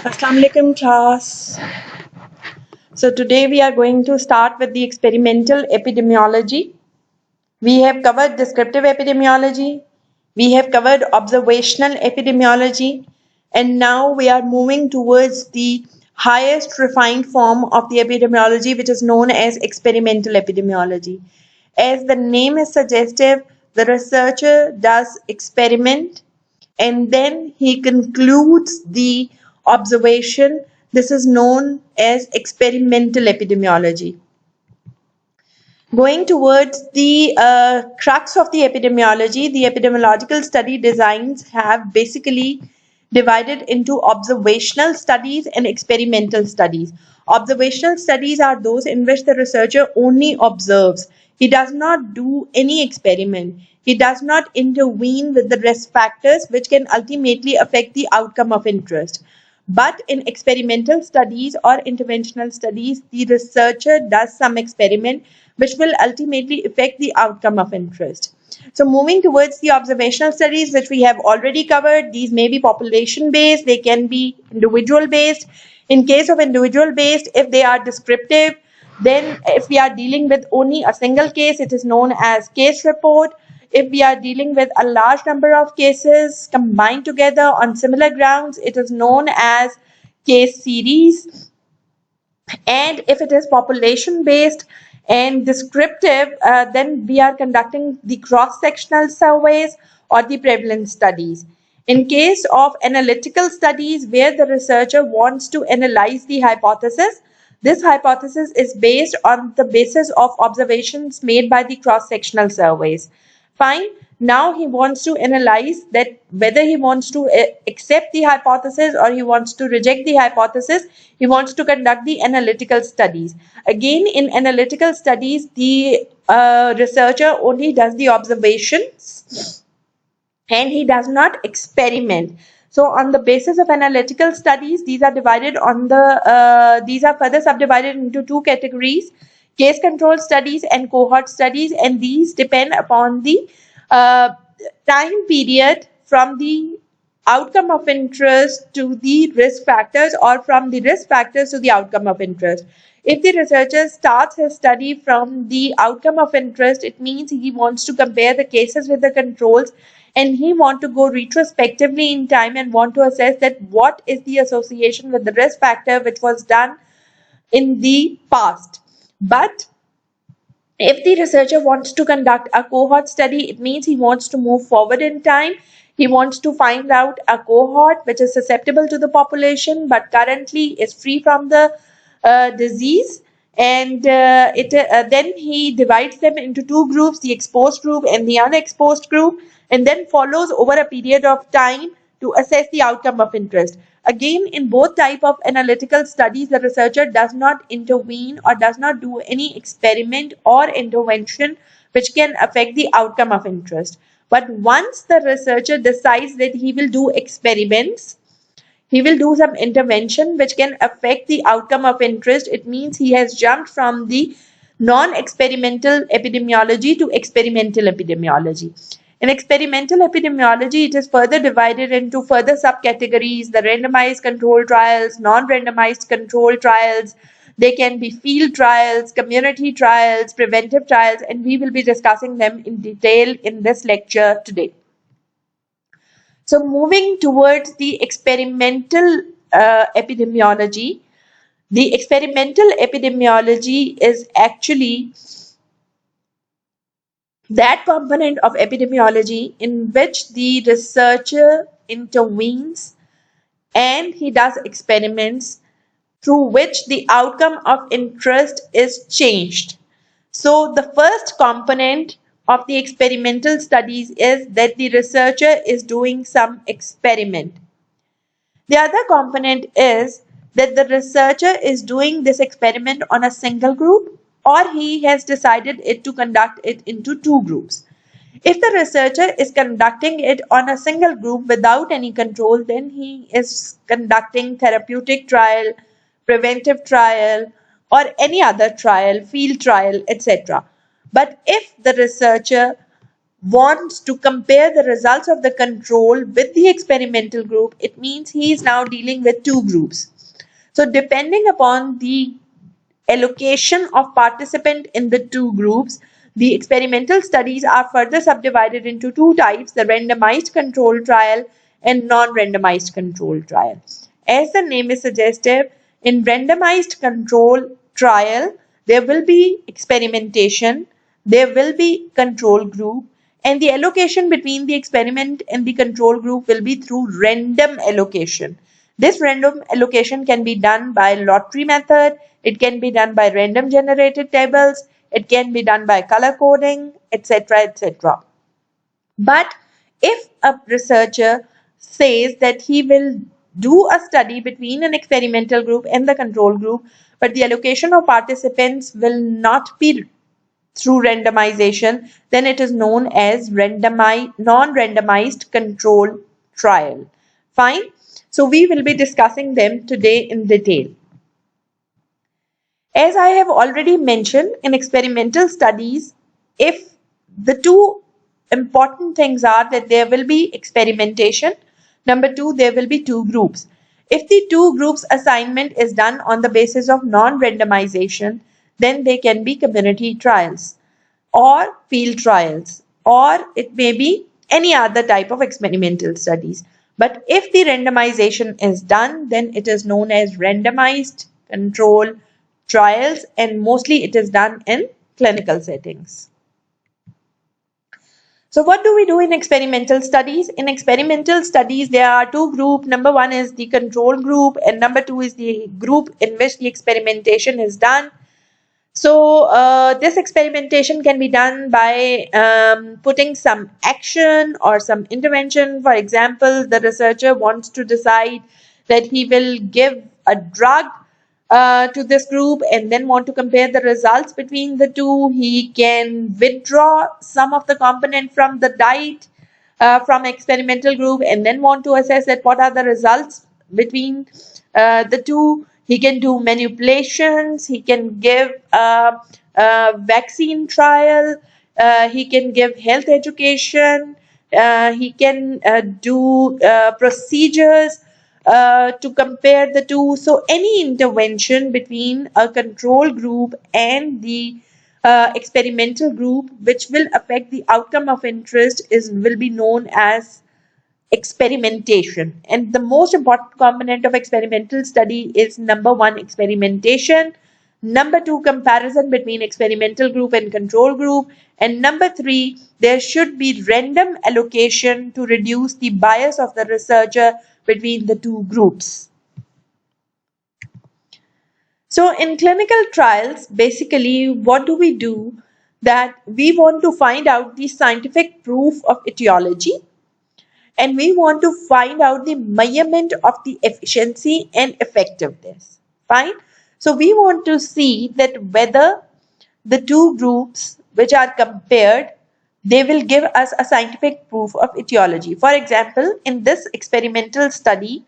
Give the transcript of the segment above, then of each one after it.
Assalamu alaikum class. So today we are going to start with the experimental epidemiology. We have covered descriptive epidemiology. We have covered observational epidemiology. And now we are moving towards the highest refined form of the epidemiology, which is known as experimental epidemiology. As the name is suggestive, the researcher does experiment and then he concludes the observation. This is known as experimental epidemiology. Going towards the crux of the epidemiological study designs have basically divided into observational studies and experimental studies. Observational studies are those in which the researcher only observes. He does not do any experiment. He does not intervene with the risk factors which can ultimately affect the outcome of interest. But in experimental studies or interventional studies, the researcher does some experiment which will ultimately affect the outcome of interest. So moving towards the observational studies, which we have already covered, these may be population based, they can be individual based. In case of individual based, if they are descriptive, then if we are dealing with only a single case, it is known as case report. If we are dealing with a large number of cases combined together on similar grounds, it is known as case series. And if it is population based and descriptive, then we are conducting the cross-sectional surveys or the prevalence studies. In case of analytical studies where the researcher wants to analyze the hypothesis, this hypothesis is based on the basis of observations made by the cross-sectional surveys. Fine. Now he wants to analyze that whether he wants to accept the hypothesis or he wants to reject the hypothesis. He wants to conduct the analytical studies. Again, in analytical studies, the researcher only does the observations and he does not experiment. So on the basis of analytical studies, these are further subdivided into two categories: case control studies and cohort studies, and these depend upon the time period from the outcome of interest to the risk factors, or from the risk factors to the outcome of interest. If the researcher starts his study from the outcome of interest, it means he wants to compare the cases with the controls, and he want to go retrospectively in time and want to assess that what is the association with the risk factor which was done in the past. But if the researcher wants to conduct a cohort study, it means he wants to move forward in time. He wants to find out a cohort which is susceptible to the population but currently is free from the disease, and then he divides them into two groups, the exposed group and the unexposed group, and then follows over a period of time to assess the outcome of interest. Again, in both type of analytical studies, the researcher does not intervene or does not do any experiment or intervention which can affect the outcome of interest. But once the researcher decides that he will do experiments, he will do some intervention which can affect the outcome of interest, it means he has jumped from the non-experimental epidemiology to experimental epidemiology. In experimental epidemiology, it is further divided into further subcategories: the randomized control trials, non-randomized control trials. They can be field trials, community trials, preventive trials, and we will be discussing them in detail in this lecture today. So moving towards the experimental epidemiology, the experimental epidemiology is actually that component of epidemiology in which the researcher intervenes and he does experiments through which the outcome of interest is changed. So the first component of the experimental studies is that the researcher is doing some experiment. The other component is that the researcher is doing this experiment on a single group, or he has decided to conduct it into two groups. If the researcher is conducting it on a single group without any control, then he is conducting therapeutic trial, preventive trial, or any other trial, field trial, etc. But if the researcher wants to compare the results of the control with the experimental group, it means he is now dealing with two groups. So depending upon the allocation of participant in the two groups, the experimental studies are further subdivided into two types, the randomized control trial and non-randomized control trial. As the name is suggestive, in randomized control trial, there will be experimentation, there will be control group, and the allocation between the experiment and the control group will be through random allocation. This random allocation can be done by lottery method, it can be done by random generated tables, it can be done by color coding, etc. etc. But if a researcher says that he will do a study between an experimental group and the control group, but the allocation of participants will not be through randomization, then it is known as non-randomized control trial. Fine. So we will be discussing them today in detail. As I have already mentioned, in experimental studies, if the two important things are that there will be experimentation, number two, there will be two groups. If the two groups assignment is done on the basis of non-randomization, then they can be community trials or field trials, or it may be any other type of experimental studies. But if the randomization is done, then it is known as randomized control trials, and mostly it is done in clinical settings. So what do we do in experimental studies? In experimental studies, there are two groups. Number one is the control group, and number two is the group in which the experimentation is done. So this experimentation can be done by putting some action or some intervention. For example, the researcher wants to decide that he will give a drug to this group and then want to compare the results between the two. He can withdraw some of the component from the diet from experimental group and then want to assess that what are the results between the two. He can do manipulations, he can give a vaccine trial, he can give health education, he can do procedures to compare the two. So any intervention between a control group and the experimental group which will affect the outcome of interest will be known as experimentation. And the most important component of experimental study is number one, experimentation, number two, comparison between experimental group and control group, and number three, there should be random allocation to reduce the bias of the researcher between the two groups. So in clinical trials, basically what do we do? That we want to find out the scientific proof of etiology, and we want to find out the measurement of the efficiency and effectiveness. Fine. So we want to see that whether the two groups which are compared, they will give us a scientific proof of etiology. For example, in this experimental study,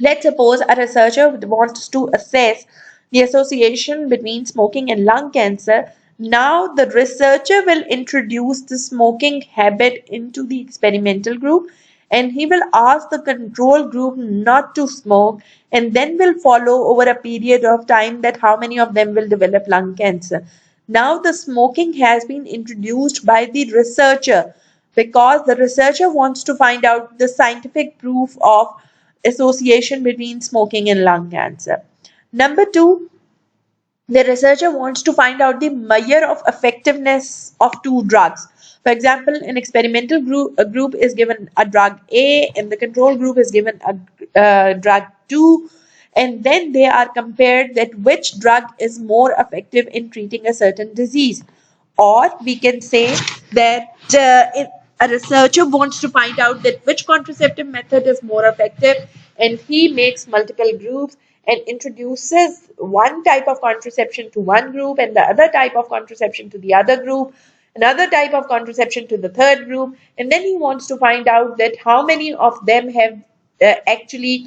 let's suppose a researcher wants to assess the association between smoking and lung cancer. Now the researcher will introduce the smoking habit into the experimental group, and he will ask the control group not to smoke, and then will follow over a period of time that how many of them will develop lung cancer. Now the smoking has been introduced by the researcher because the researcher wants to find out the scientific proof of association between smoking and lung cancer. Number two, the researcher wants to find out the measure of effectiveness of two drugs. For example, an experimental group, a group is given a drug A and the control group is given a drug 2, and then they are compared that which drug is more effective in treating a certain disease. Or we can say that a researcher wants to find out that which contraceptive method is more effective, and he makes multiple groups and introduces one type of contraception to one group and the other type of contraception to the other group, another type of contraception to the third group, and then he wants to find out that how many of them have actually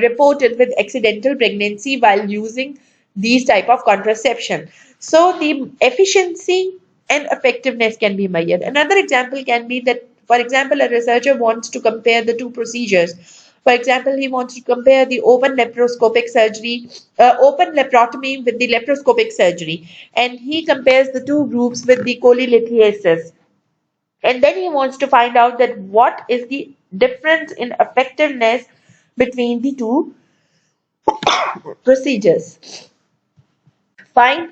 reported with accidental pregnancy while using these type of contraception. So the efficiency and effectiveness can be measured. Another example can be that, for example, a researcher wants to compare the two procedures. For example, he wants to compare the open laparoscopic surgery, open laparotomy with the laparoscopic surgery, and he compares the two groups with the cholelithiasis. And then he wants to find out that what is the difference in effectiveness between the two procedures. Find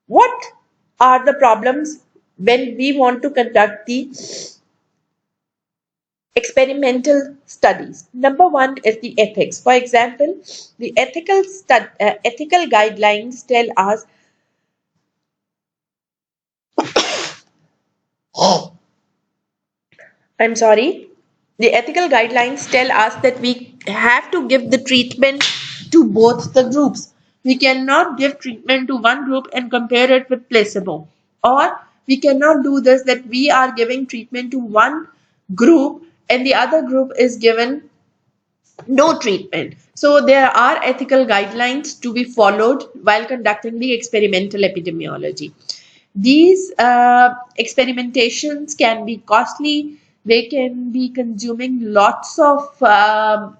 what are the problems when we want to conduct the experimental studies. Number one is the ethics. For example, the ethical guidelines tell us I'm sorry. The ethical guidelines tell us that we have to give the treatment to both the groups. We cannot give treatment to one group and compare it with placebo. Or we cannot do this that we are giving treatment to one group and the other group is given no treatment. So there are ethical guidelines to be followed while conducting the experimental epidemiology. These experimentations can be costly. They can be consuming lots of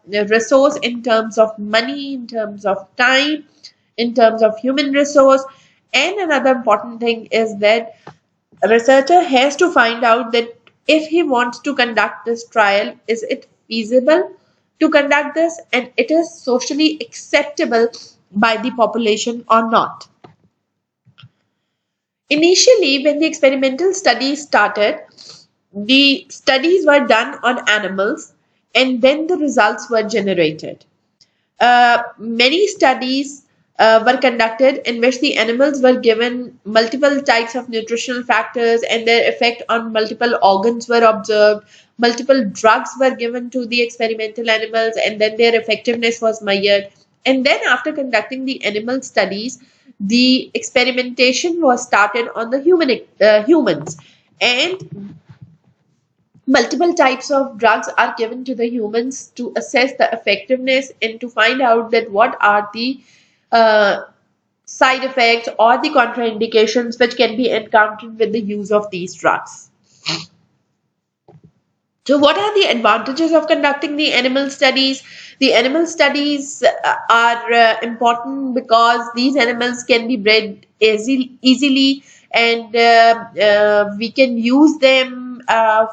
resource in terms of money, in terms of time, in terms of human resource. And another important thing is that a researcher has to find out that if he wants to conduct this trial, is it feasible to conduct this and it is socially acceptable by the population or not. Initially, when the experimental studies started, the studies were done on animals and then the results were generated. Many studies were conducted in which the animals were given multiple types of nutritional factors and their effect on multiple organs were observed. Multiple drugs were given to the experimental animals and then their effectiveness was measured. And then after conducting the animal studies, the experimentation was started on the humans, and multiple types of drugs are given to the humans to assess the effectiveness and to find out that what are the uh, side effects or the contraindications which can be encountered with the use of these drugs. So, what are the advantages of conducting the animal studies? The animal studies are important because these animals can be bred easily and we can use them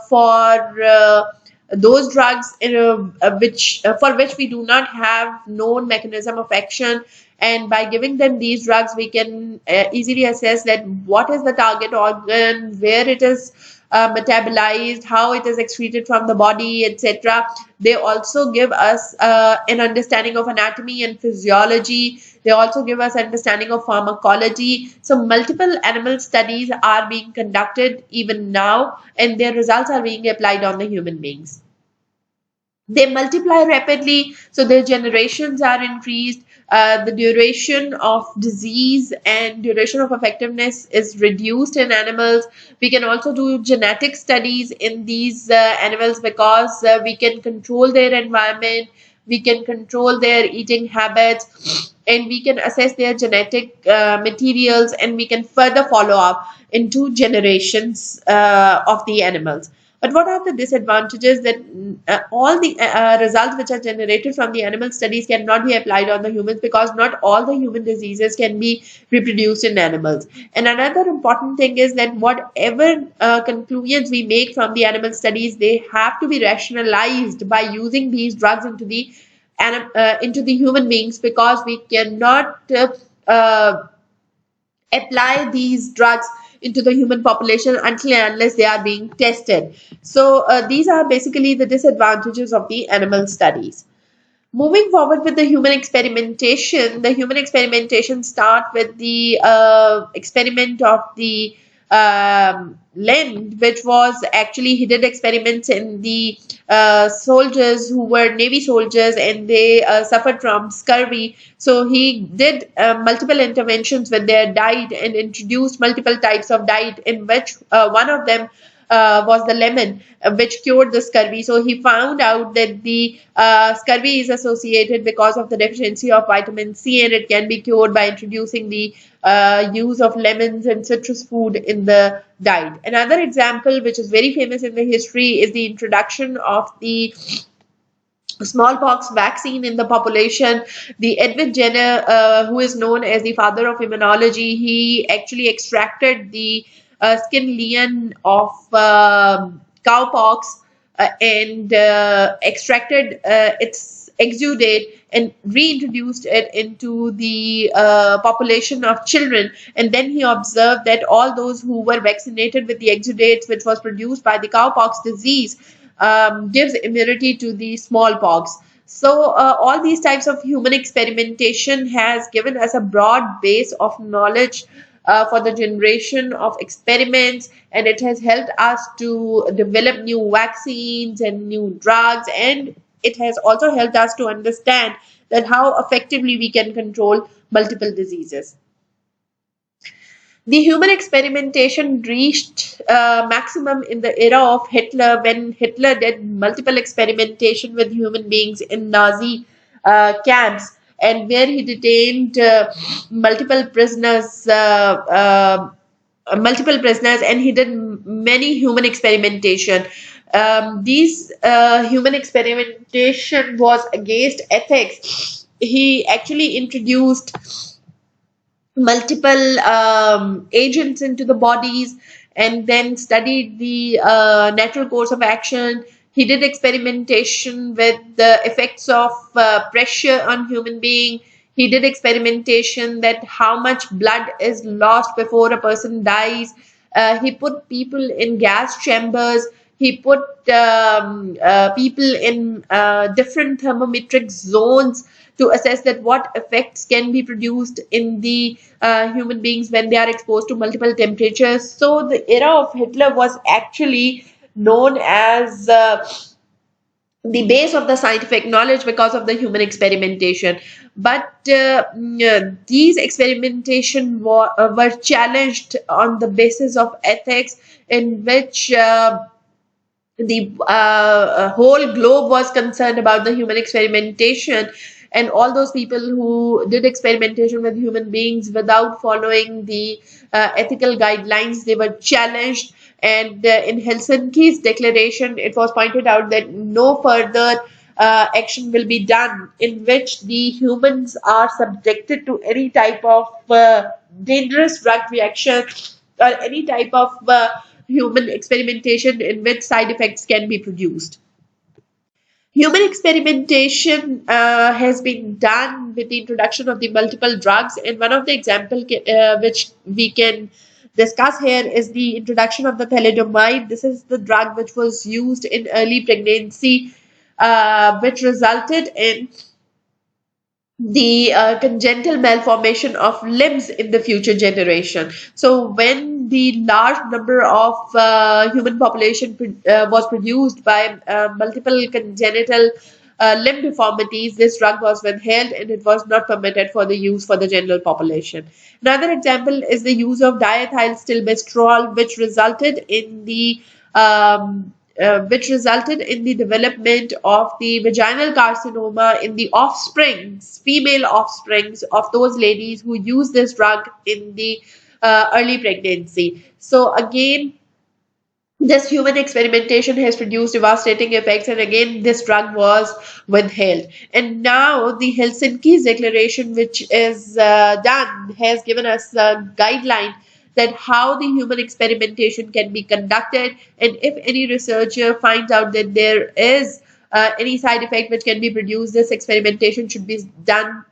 for those drugs for which we do not have known mechanism of action, and by giving them these drugs we can easily assess that what is the target organ, where it is metabolized, how it is excreted from the body, etc. They also give us an understanding of anatomy and physiology. They also give us understanding of pharmacology. So multiple animal studies are being conducted even now, and their results are being applied on the human beings. They multiply rapidly, so their generations are increased. The duration of disease and duration of effectiveness is reduced in animals. We can also do genetic studies in these animals because we can control their environment, we can control their eating habits, and we can assess their genetic materials, and we can further follow up into generations of the animals. But what are the disadvantages? That all the results which are generated from the animal studies cannot be applied on the humans because not all the human diseases can be reproduced in animals. And another important thing is that whatever conclusions we make from the animal studies, they have to be rationalized by using these drugs into the human beings, because we cannot apply these drugs into the human population until and unless they are being tested. So these are basically the disadvantages of the animal studies. Moving forward with the human experimentation start with the experiment of the Lind, which was actually he did experiments in the soldiers who were Navy soldiers, and they suffered from scurvy. So he did multiple interventions with their diet and introduced multiple types of diet, in which one of them was the lemon, which cured the scurvy. So he found out that the scurvy is associated because of the deficiency of vitamin C, and it can be cured by introducing the use of lemons and citrus food in the diet. Another example, which is very famous in the history, is the introduction of the smallpox vaccine in the population. The Edwin Jenner, who is known as the father of immunology, he actually extracted the skin lesion of cowpox and extracted its exudate and reintroduced it into the population of children. And then he observed that all those who were vaccinated with the exudates, which was produced by the cowpox disease, gives immunity to the smallpox. So all these types of human experimentation has given us a broad base of knowledge for the generation of experiments, and it has helped us to develop new vaccines and new drugs, and it has also helped us to understand that how effectively we can control multiple diseases. The human experimentation reached maximum in the era of Hitler, when Hitler did multiple experimentation with human beings in Nazi camps, and where he detained multiple prisoners, and he did many human experimentation. These human experimentation was against ethics. He actually introduced multiple agents into the bodies and then studied the natural course of action. He did experimentation with the effects of pressure on human being. He did experimentation that how much blood is lost before a person dies. He put people in gas chambers. He put people in different thermometric zones to assess that what effects can be produced in the human beings when they are exposed to multiple temperatures. So the era of Hitler was actually known as the base of the scientific knowledge because of the human experimentation. But these experimentation were challenged on the basis of ethics, in which the whole globe was concerned about the human experimentation, and all those people who did experimentation with human beings without following the ethical guidelines, they were challenged. And in Helsinki's declaration, it was pointed out that no further action will be done in which the humans are subjected to any type of dangerous drug reaction or any type of human experimentation in which side effects can be produced. Human experimentation has been done with the introduction of the multiple drugs, and one of the example which we can discuss here is the introduction of the thalidomide. This is the drug which was used in early pregnancy, which resulted in the congenital malformation of limbs in the future generation. So when the large number of human population was produced by multiple congenital limb deformities, this drug was withheld and it was not permitted for the use for the general population. Another example is the use of diethylstilbestrol, which resulted in the development of the vaginal carcinoma in the offsprings, female offsprings of those ladies who use this drug in the early pregnancy. So again, this human experimentation has produced devastating effects, and again this drug was withheld. And now the Helsinki's declaration, which is done, has given us a guideline that how the human experimentation can be conducted, and if any researcher finds out that there is any side effect which can be produced, this experimentation should be done,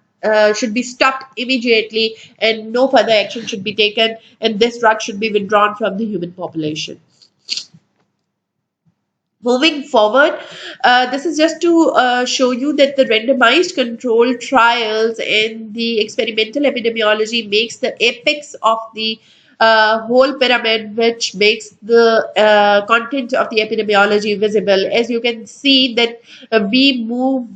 should be stopped immediately, and no further action should be taken, and this drug should be withdrawn from the human population. Moving forward, this is just to show you that the randomized controlled trials and the experimental epidemiology makes the apex of the whole pyramid, which makes the content of the epidemiology visible. As you can see that we move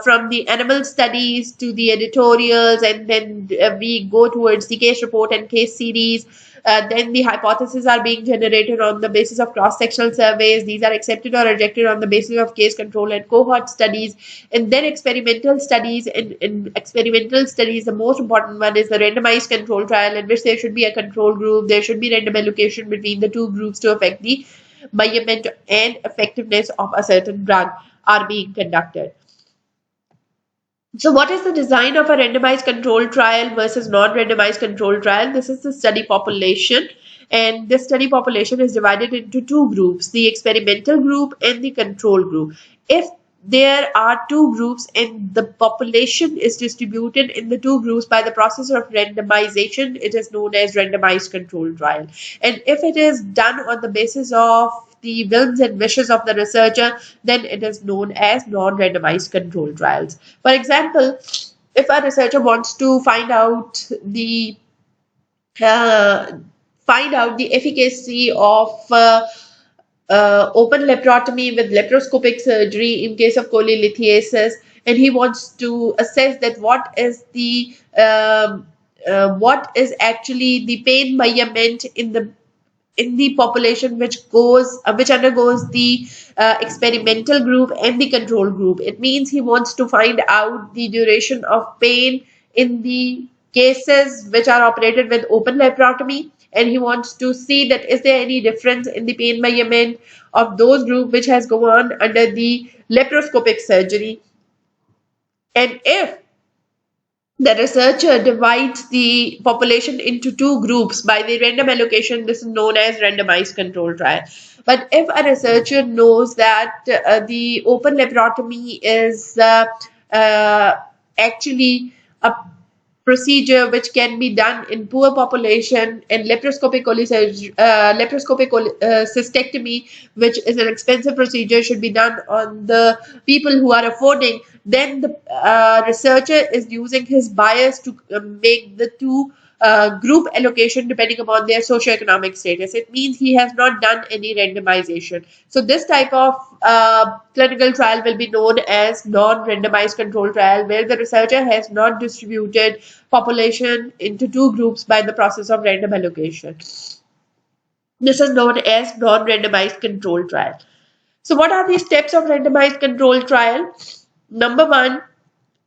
from the animal studies to the editorials, and then we go towards the case report and case series. Then the hypotheses are being generated on the basis of cross-sectional surveys. These are accepted or rejected on the basis of case control and cohort studies. And then experimental studies. In experimental studies, the most important one is the randomized control trial, in which there should be a control group. There should be random allocation between the two groups to affect the measurement and effectiveness of a certain drug are being conducted. So what is the design of a randomized control trial versus non-randomized control trial? This is the study population, and this study population is divided into two groups, the experimental group and the control group. If there are two groups and the population is distributed in the two groups by the process of randomization, it is known as randomized control trial. And if it is done on the basis of the whims and wishes of the researcher, then it is known as non-randomized control trials. For example, if a researcher wants to uh, find out the efficacy of open laparotomy with laparoscopic surgery in case of cholelithiasis, and he wants to assess that what is actually the pain measurement in the population which undergoes the experimental group and the control group. It means he wants to find out the duration of pain in the cases which are operated with open laparotomy, and he wants to see that is there any difference in the pain measurement of those group which has gone under the laparoscopic surgery. And if the researcher divides the population into two groups by the random allocation, this is known as randomized control trial. But if a researcher knows that the open laparotomy is actually a procedure which can be done in poor population, and cystectomy, which is an expensive procedure, should be done on the people who are affording, then the researcher is using his bias to make the two group allocation depending upon their socioeconomic status. It means he has not done any randomization. So this type of clinical trial will be known as non-randomized control trial, where the researcher has not distributed population into two groups by the process of random allocation. This is known as non-randomized control trial. So what are the steps of randomized control trial? Number one,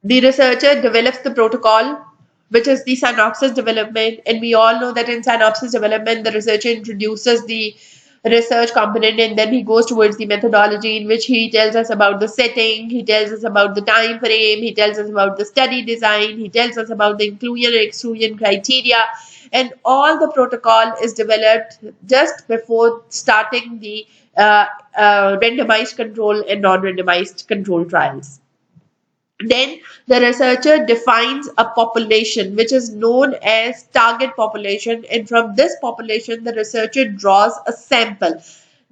the researcher develops the protocol, which is the synopsis development. And we all know that in synopsis development, the researcher introduces the research component, and then he goes towards the methodology, in which he tells us about the setting, he tells us about the time frame, he tells us about the study design, he tells us about the inclusion and exclusion criteria, and all the protocol is developed just before starting the randomized control and non-randomized control trials. Then the researcher defines a population which is known as target population, and from this population the researcher draws a sample.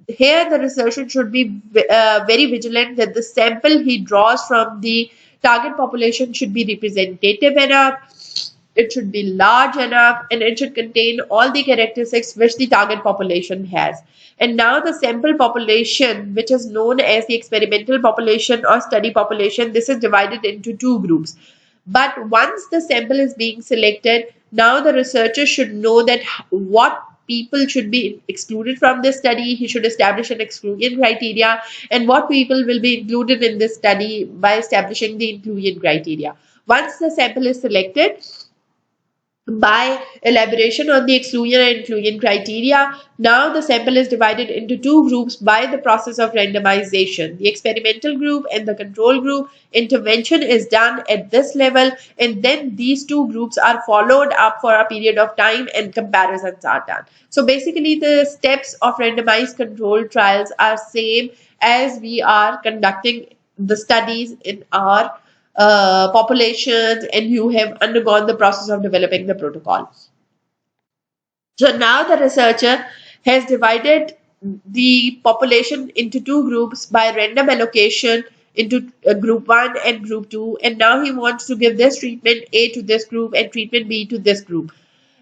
Here the researcher should be very vigilant that the sample he draws from the target population should be representative enough, it should be large enough, and it should contain all the characteristics which the target population has. And now the sample population, which is known as the experimental population or study population, this is divided into two groups. But once the sample is being selected, now the researcher should know that what people should be excluded from this study. He should establish an exclusion criteria, and what people will be included in this study by establishing the inclusion criteria. Once the sample is selected, by elaboration on the exclusion and inclusion criteria, now the sample is divided into two groups by the process of randomization, the experimental group and the control group. Intervention is done at this level, and then these two groups are followed up for a period of time and comparisons are done. So basically the steps of randomized control trials are same as we are conducting the studies in our populations, and you have undergone the process of developing the protocol. So now the researcher has divided the population into two groups by random allocation into group 1 and group 2, and now he wants to give this treatment A to this group and treatment B to this group.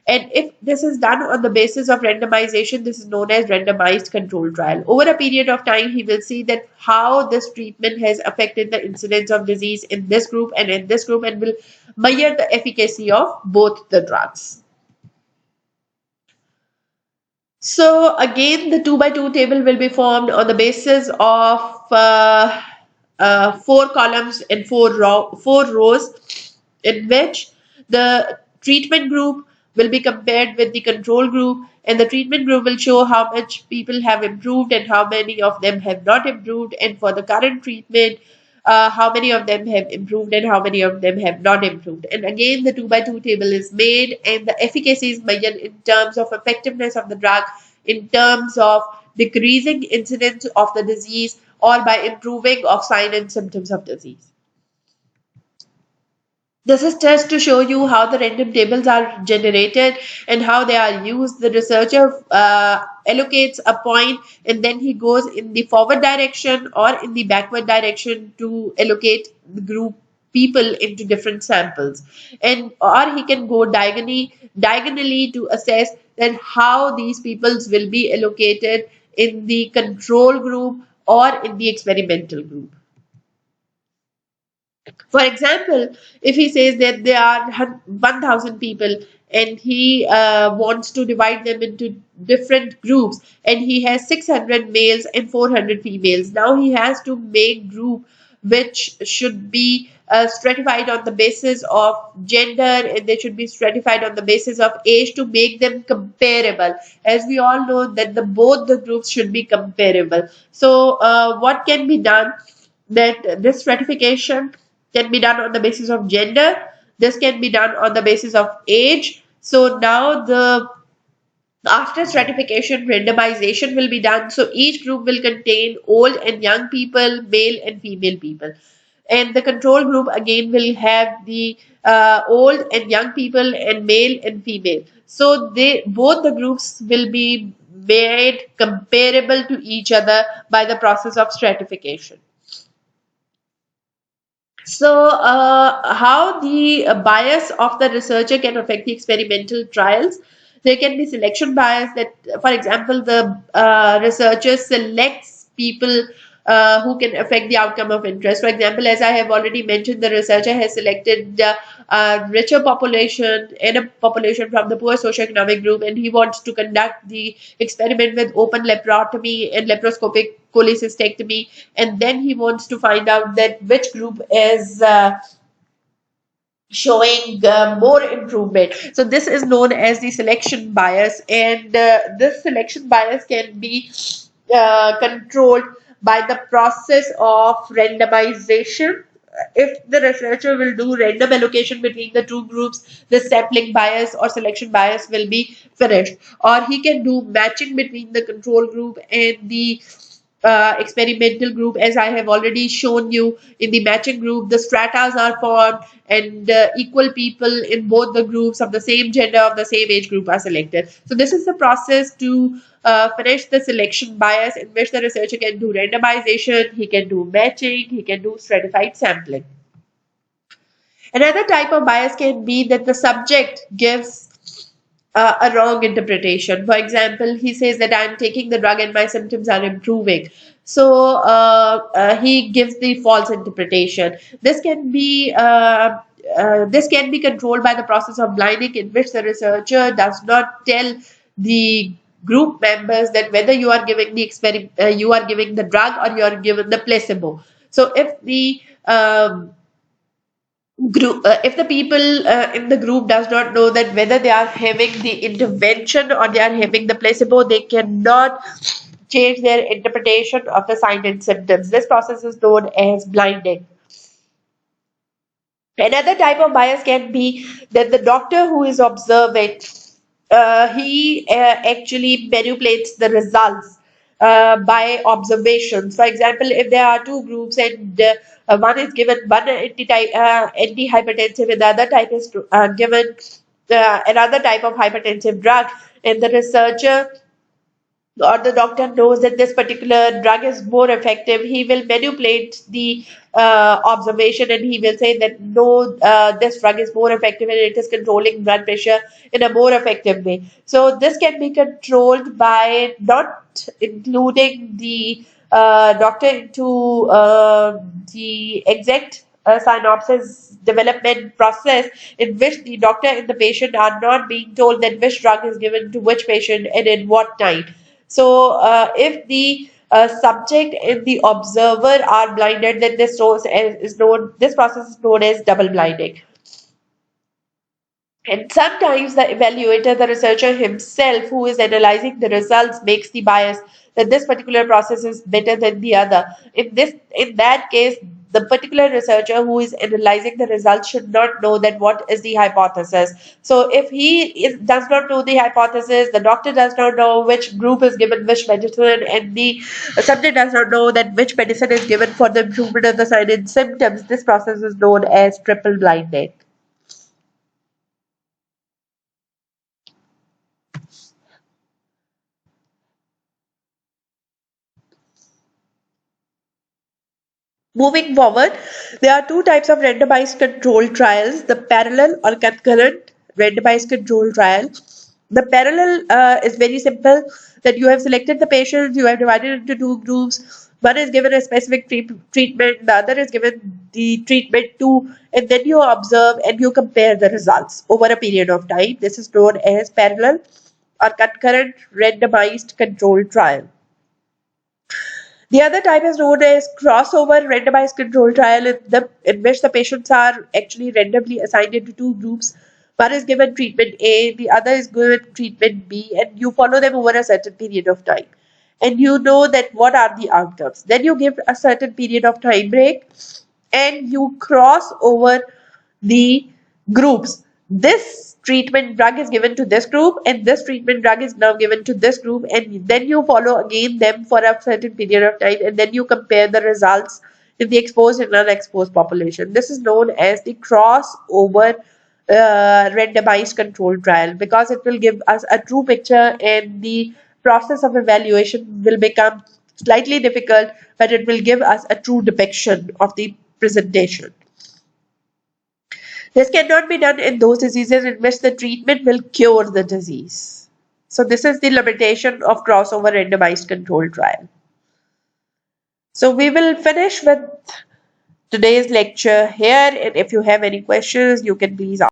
And if this is done on the basis of randomization, this is known as randomized control trial. Over a period of time, he will see that how this treatment has affected the incidence of disease in this group and in this group, and will measure the efficacy of both the drugs. So again, the 2 by 2 table will be formed on the basis of four columns and four rows, in which the treatment group will be compared with the control group, and the treatment group will show how much people have improved and how many of them have not improved, and for the current treatment, how many of them have improved and how many of them have not improved. And again, the 2 by 2 table is made, and the efficacy is measured in terms of effectiveness of the drug, in terms of decreasing incidence of the disease, or by improving of sign and symptoms of disease. This is just to show you how the random tables are generated and how they are used. The researcher allocates a point, and then he goes in the forward direction or in the backward direction to allocate the group people into different samples, and or he can go diagonally to assess that how these peoples will be allocated in the control group or in the experimental group. For example, if he says that there are 1,000 people, and he wants to divide them into different groups, and he has 600 males and 400 females. Now he has to make group which should be stratified on the basis of gender, and they should be stratified on the basis of age to make them comparable. As we all know that both the groups should be comparable. So what can be done, that this stratification can be done on the basis of gender. This can be done on the basis of age. So now the after stratification, randomization will be done. So each group will contain old and young people, male and female people. And the control group again will have the old and young people and male and female. So they both the groups will be made comparable to each other by the process of stratification. So, how the bias of the researcher can affect the experimental trials? There can be selection bias that, for example, the researcher selects people who can affect the outcome of interest. For example, as I have already mentioned, the researcher has selected a richer population and a population from the poor socioeconomic group, and he wants to conduct the experiment with open laparotomy and laparoscopic cholecystectomy, and then he wants to find out that which group is showing more improvement. So this is known as the selection bias, and this selection bias can be controlled by the process of randomization. If the researcher will do random allocation between the two groups, the sampling bias or selection bias will be finished. Or he can do matching between the control group and the experimental group. As I have already shown you, in the matching group, the stratas are formed, and equal people in both the groups of the same gender, of the same age group, are selected. So this is the process to finish the selection bias, in which the researcher can do randomization, he can do matching, he can do stratified sampling. Another type of bias can be that the subject gives a wrong interpretation. For example, he says that I'm taking the drug and my symptoms are improving. So he gives the false interpretation. This can be controlled by the process of blinding, in which the researcher does not tell the group members that whether you are giving you are giving the drug or you are given the placebo. So if the group if the people in the group does not know that whether they are having the intervention or they are having the placebo, they cannot change their interpretation of the signs and symptoms. This process is known as blinding. Another type of bias can be that the doctor who is observing, he actually manipulates the results by observations. For example, if there are two groups, and one is given one antihypertensive and the other type is given another type of hypertensive drug, and the researcher or the doctor knows that this particular drug is more effective, he will manipulate the observation, and he will say that no, this drug is more effective and it is controlling blood pressure in a more effective way. So this can be controlled by not including the doctor into the exact synopsis development process in which the doctor and the patient are not being told that which drug is given to which patient and in what time. So, if the subject and the observer are blinded, then this process is known as double blinding. And sometimes the evaluator, the researcher himself who is analyzing the results, makes the bias that this particular process is better than the other. In that case, the particular researcher who is analyzing the results should not know that what is the hypothesis. So if does not know the hypothesis, the doctor does not know which group is given which medicine, and the subject does not know that which medicine is given for the improvement of the sign and symptoms. This process is known as triple blinding. Moving forward, there are two types of randomized controlled trials, the parallel or concurrent randomized controlled trial. The parallel is very simple, that you have selected the patients, you have divided into two groups. One is given a specific treatment, the other is given the treatment too, and then you observe and you compare the results over a period of time. This is known as parallel or concurrent randomized controlled trial. The other type is known as crossover randomized control trial, in which the patients are actually randomly assigned into two groups. One is given treatment A, the other is given treatment B, and you follow them over a certain period of time. And you know that what are the outcomes. Then you give a certain period of time break and you cross over the groups. This treatment drug is given to this group and this treatment drug is now given to this group, and then you follow again them for a certain period of time, and then you compare the results in the exposed and unexposed population. This is known as the crossover randomized controlled trial, because it will give us a true picture and the process of evaluation will become slightly difficult, but it will give us a true depiction of the presentation. This cannot be done in those diseases in which the treatment will cure the disease. So this is the limitation of crossover randomized controlled trial. So we will finish with today's lecture here, and if you have any questions, you can please ask.